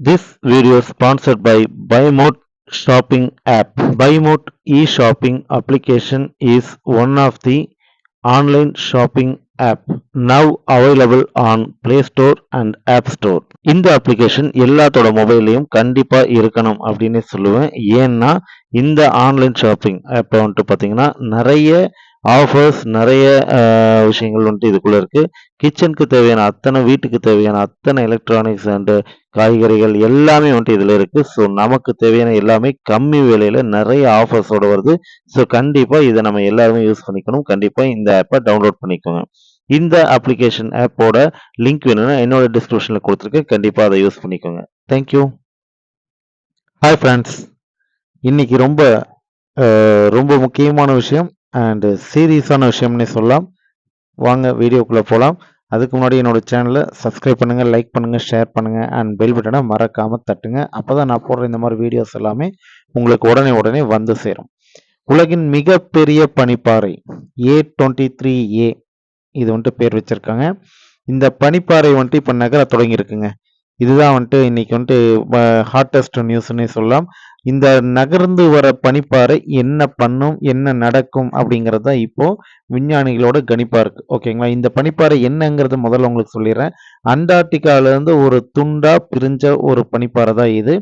This video is sponsored by BuyMote shopping app. BuyMote e-shopping application is one of the online shopping app now available on Play Store and App Store. இந்த application எல்லாத்தோட மொபைல்லையும் கண்டிப்பா இருக்கணும் அப்படின்னு சொல்லுவேன். ஏன்னா இந்த online shopping ஆப்பை வந்துட்டு பார்த்தீங்கன்னா நிறைய ஆஃபர்ஸ் நிறைய விஷயங்கள் வந்துட்டு இதுக்குள்ள இருக்கு. கிச்சனுக்கு தேவையான அத்தனை வீட்டுக்கு தேவையான அத்தனை எலக்ட்ரானிக்ஸ் அண்ட் காய்கறிகள் எல்லாமே வந்துட்டு இதில் இருக்கு. ஸோ நமக்கு தேவையான எல்லாமே கம்மி விலையில நிறைய ஆஃபர்ஸோட வருது. ஸோ கண்டிப்பாக இதை நம்ம எல்லாருமே யூஸ் பண்ணிக்கணும். கண்டிப்பாக இந்த ஆப்பை டவுன்லோட் பண்ணிக்கோங்க. இந்த அப்ளிகேஷன் ஆப்போட லிங்க் வேணும்னா என்னோட டிஸ்கிரிப்ஷனில் கொடுத்துருக்கேன். கண்டிப்பாக அதை யூஸ் பண்ணிக்கோங்க. தேங்க்யூ. ஹாய் ஃப்ரெண்ட்ஸ், இன்னைக்கு ரொம்ப முக்கியமான விஷயம் அண்ட் சீரியஸான விஷயம்னே சொல்லலாம். வாங்க வீடியோக்குள்ளே போகலாம். அதுக்கு முன்னாடி என்னோட சேனலை சப்ஸ்கிரைப் பண்ணுங்கள், லைக் பண்ணுங்கள், ஷேர் பண்ணுங்கள் அண்ட் பெல் பட்டனை மறக்காமல் தட்டுங்க. அப்போ தான் நான் போடுற இந்த மாதிரி வீடியோஸ் எல்லாமே உங்களுக்கு உடனே வந்து சேரும். உலகின் மிகப்பெரிய பனிப்பாறை A23A இது வந்துட்டு பேர் வச்சுருக்காங்க. இந்த பனிப்பாறை வந்துட்டு இப்போ நகர தொடங்கியிருக்குங்க. இதுதான் வந்துட்டு இன்னைக்கு வந்துட்டு ஹாட்டஸ்ட் நியூஸ்ன்னே சொல்லலாம். இந்த நகர்ந்து வர பனிப்பாறை என்ன பண்ணும், என்ன நடக்கும் அப்படிங்கிறது தான் இப்போ விஞ்ஞானிகளோட கணிப்பா இருக்கு. ஓகேங்களா? இந்த பனிப்பாறை என்னங்கிறது முதல்ல உங்களுக்கு சொல்லிடுறேன். அண்டார்டிகாவிலேருந்து ஒரு துண்டா பிரிஞ்ச ஒரு பனிப்பாறை தான் இது.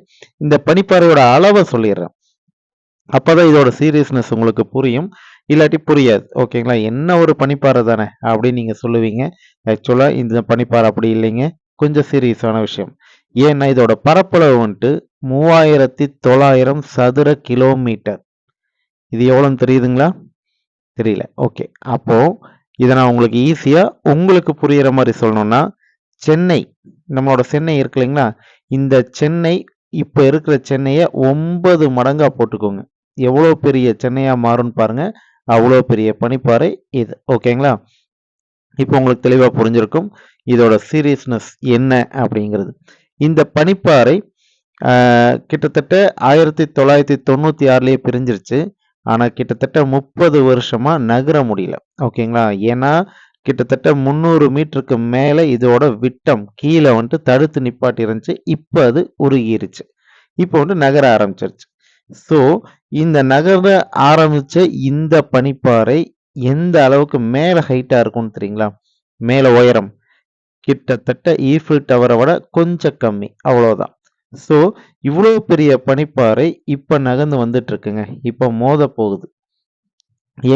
இந்த பனிப்பாறையோட அளவை சொல்லிடுறேன். அப்பதான் இதோட சீரியஸ்னஸ் உங்களுக்கு புரியும். இல்லாட்டி புரியாது. ஓகேங்களா? என்ன ஒரு பனிப்பாறை தானே அப்படின்னு நீங்க சொல்லுவீங்க. ஆக்சுவலா இந்த பனிப்பாறை அப்படி இல்லைங்க. கொஞ்சம் சீரியஸான விஷயம். ஏன்னா இதோட பரப்பளவு வந்துட்டு 3900 சதுர கிலோமீட்டர். இது எவ்வளோன்னு தெரியுதுங்களா? தெரியல. ஓகே. அப்போ இதை நான் உங்களுக்கு ஈஸியா உங்களுக்கு புரியுற மாதிரி சொல்லணும்னா, சென்னை நம்மளோட சென்னை இருக்கு இல்லைங்களா? இந்த சென்னை இப்ப இருக்கிற சென்னையை 9 மடங்கா போட்டுக்கோங்க. எவ்வளோ பெரிய சென்னையா மாறும்னு பாருங்க. அவ்வளோ பெரிய பனிப்பாறை இது. ஓகேங்களா? இப்போ உங்களுக்கு தெளிவா புரிஞ்சிருக்கும் இதோட சீரியஸ்னஸ் என்ன அப்படிங்கிறது. இந்த பனிப்பாறை கிட்டத்தட்ட 1996லயே பிரிஞ்சிருச்சு. ஆனா கிட்டத்தட்ட 30 வருஷமா நகர முடியல. ஓகேங்களா? ஏன்னா கிட்டத்தட்ட 300 மீட்டருக்கு மேல இதோட விட்டம் கீழே வந்துட்டு தடுத்து நிப்பாட்டி இருந்துச்சு. இப்போ அது உருகிருச்சு. இப்போ வந்துட்டு நகர ஆரம்பிச்சிருச்சு. ஸோ இந்த நகர ஆரம்பிச்ச இந்த பனிப்பாறை எந்த அளவுக்கு மேல ஹைட்டா இருக்கும்னு தெரியுங்களா? மேல உயரம் கிட்டத்தட்ட ஈஃபில் டவரை விட கொஞ்சம் கம்மி, அவ்வளவுதான். ஸோ இவ்வளோ பெரிய பனிப்பாறை இப்ப நகர்ந்து வந்துட்டு இருக்குங்க. இப்ப மோத போகுது.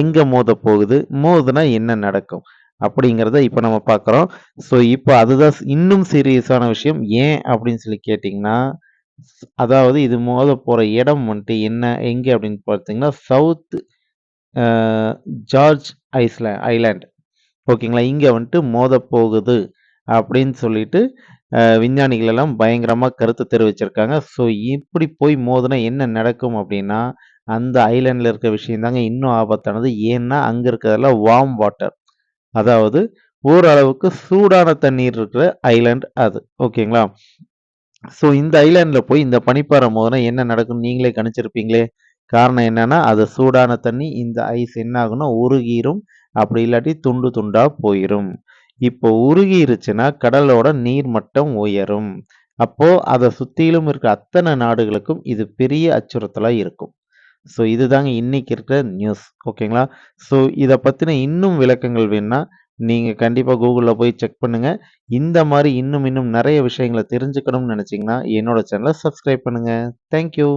எங்க மோத போகுது, மோதுனா என்ன நடக்கும் அப்படிங்கிறத இப்ப நம்ம பார்க்குறோம். ஸோ இப்போ அதுதான் இன்னும் சீரியஸான விஷயம். ஏன் அப்படின்னு சொல்லி கேட்டிங்கன்னா, அதாவது இது மோத போற இடம் வந்துட்டு எங்க அப்படின்னு பார்த்தீங்கன்னா, சவுத் ஜார்ஜ் ஐலாண்ட். ஓகேங்களா? இங்க வந்துட்டு மோத போகுது அப்படின்னு சொல்லிட்டு விஞ்ஞானிகள் எல்லாம் பயங்கரமா கருத்து தெரிவிச்சிருக்காங்க. ஸோ இப்படி போய் மோதுனா என்ன நடக்கும் அப்படின்னா, அந்த ஐலாண்ட்ல இருக்க விஷயம் தாங்க இன்னும் ஆபத்தானது. ஏன்னா அங்க இருக்கிறதெல்லாம் வார்ம் வாட்டர், அதாவது ஓரளவுக்கு சூடான தண்ணீர் இருக்கிற ஐலாண்ட் அது. ஓகேங்களா? ஸோ இந்த ஐலாண்ட்ல போய் இந்த பனிப்பாறை மோதுனா என்ன நடக்கும்னு நீங்களே கணிச்சிருப்பீங்களே. காரணம் என்னன்னா, அது சூடான தண்ணி, இந்த ஐஸ் என்ன ஆகும்னா உருகிரும். அப்படி இல்லாட்டி துண்டு துண்டா போயிரும். இப்போ உருகிருச்சுன்னா கடலோட நீர் மட்டம் உயரும். அப்போ அதை சுத்திலும் இருக்க அத்தனை நாடுகளுக்கும் இது பெரிய அச்சுறுத்தலா இருக்கும். ஸோ இதுதாங்க இன்னைக்கு இருக்கிற நியூஸ். ஓகேங்களா? ஸோ இதை பத்தின இன்னும் விளக்கங்கள் வேணும்னா நீங்க கண்டிப்பா கூகுள்ல போய் செக் பண்ணுங்க. இந்த மாதிரி இன்னும் நிறைய விஷயங்களை தெரிஞ்சுக்கணும்னு நினைச்சீங்கன்னா என்னோட சேனலை சப்ஸ்கிரைப் பண்ணுங்க. தேங்க்யூ.